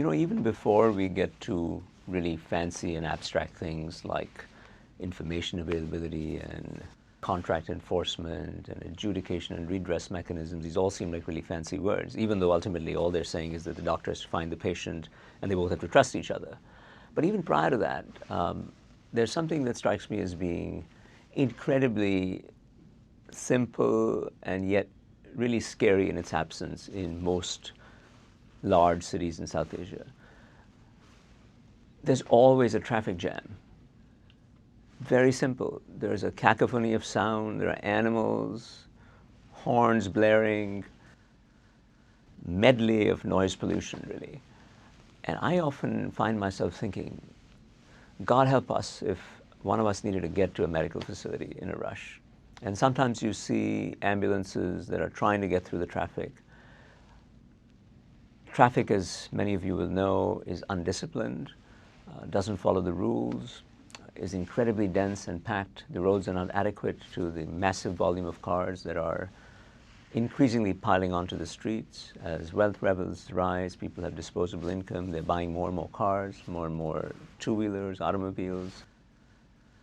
Even before we get to really fancy and abstract things like information availability and contract enforcement and adjudication and redress mechanisms, these all seem like really fancy words, even though ultimately all they're saying is that the doctor has to find the patient and they both have to trust each other. But even prior to that, there's something that strikes me as being incredibly simple and yet really scary in its absence in most large cities in South Asia. There's always a traffic jam. Very simple. There's a cacophony of sound, there are animals, horns blaring, medley of noise pollution, really. And I often find myself thinking, God help us if one of us needed to get to a medical facility in a rush. And sometimes you see ambulances that are trying to get through the traffic. Traffic, as many of you will know, is undisciplined, doesn't follow the rules, is incredibly dense and packed. The roads are not adequate to the massive volume of cars that are increasingly piling onto the streets. As wealth levels rise, people have disposable income, they're buying more and more cars, more and more two-wheelers, automobiles.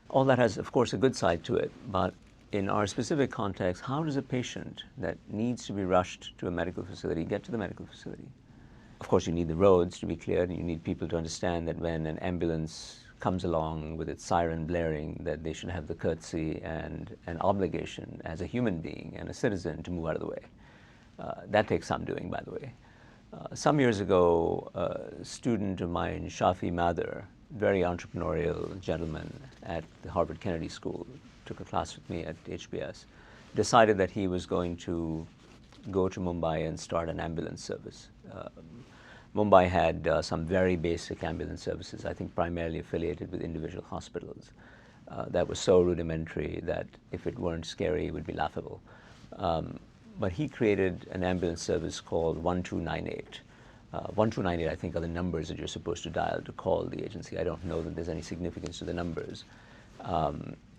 All that has, of course, a good side to it, but in our specific context, how does a patient that needs to be rushed to a medical facility get to the medical facility? Of course, you need the roads to be cleared, and you need people to understand that when an ambulance comes along with its siren blaring, that they should have the courtesy and an obligation as a human being and a citizen to move out of the way. That takes some doing, by the way. Some years ago, a student of mine, Shafi Mather, very entrepreneurial gentleman at the Harvard Kennedy School, took a class with me at HBS, decided that he was going to go to Mumbai and start an ambulance service. Mumbai had some very basic ambulance services, I think primarily affiliated with individual hospitals. That was so rudimentary that if it weren't scary, it would be laughable. But he created an ambulance service called 1298. 1298, I think, are the numbers that you're supposed to dial to call the agency. I don't know that there's any significance to the numbers.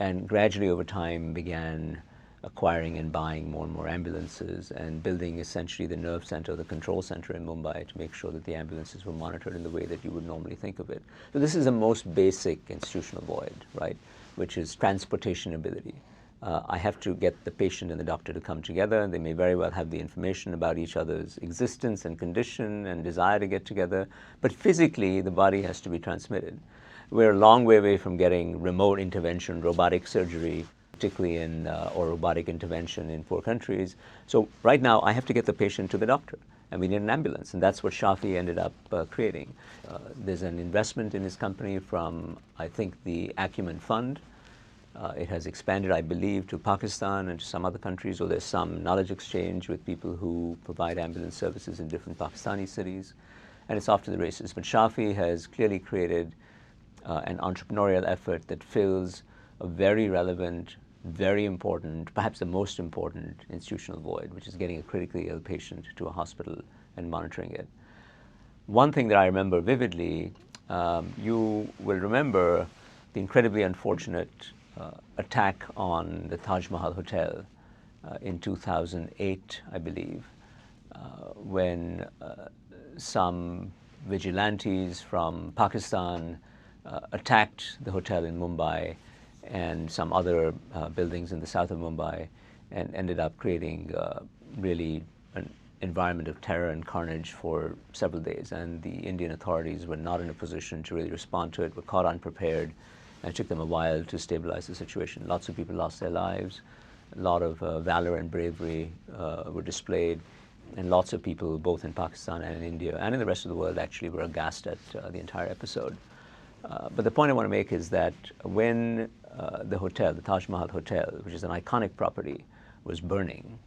And gradually over time began acquiring and buying more and more ambulances and building essentially the nerve center, the control center in Mumbai to make sure that the ambulances were monitored in the way that you would normally think of it. So this is the most basic institutional void, right, which is transportation ability. I have to get the patient and the doctor to come together. They may very well have the information about each other's existence and condition and desire to get together, but physically the body has to be transmitted. We're a long way away from getting remote intervention, robotic surgery, particularly in, or robotic intervention in poor countries. So right now I have to get the patient to the doctor, and we need an ambulance, and that's what Shafi ended up creating. There's an investment in his company from, I think, the Acumen Fund. It has expanded, I believe, to Pakistan and to some other countries, or there's some knowledge exchange with people who provide ambulance services in different Pakistani cities, and it's off to the races. But Shafi has clearly created an entrepreneurial effort that fills a very relevant, very important, perhaps the most important institutional void, which is getting a critically ill patient to a hospital and monitoring it. One thing that I remember vividly, you will remember the incredibly unfortunate attack on the Taj Mahal Hotel in 2008, I believe, when some vigilantes from Pakistan attacked the hotel in Mumbai and some other buildings in the south of Mumbai and ended up creating really an environment of terror and carnage for several days. And the Indian authorities were not in a position to really respond to it, were caught unprepared, and it took them a while to stabilize the situation. Lots of people lost their lives, a lot of valor and bravery were displayed, and lots of people, both in Pakistan and in India and in the rest of the world, actually were aghast at the entire episode. But the point I want to make is that when the hotel, the Taj Mahal Hotel, which is an iconic property, was burning,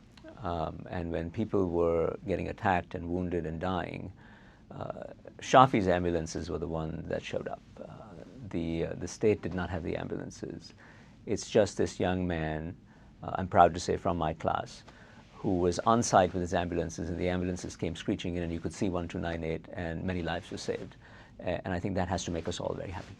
and when people were getting attacked and wounded and dying, Shafi's ambulances were the ones that showed up. The state did not have the ambulances. It's just this young man, I'm proud to say from my class, who was on site with his ambulances, and the ambulances came screeching in, and you could see 1298, and many lives were saved. And I think that has to make us all very happy.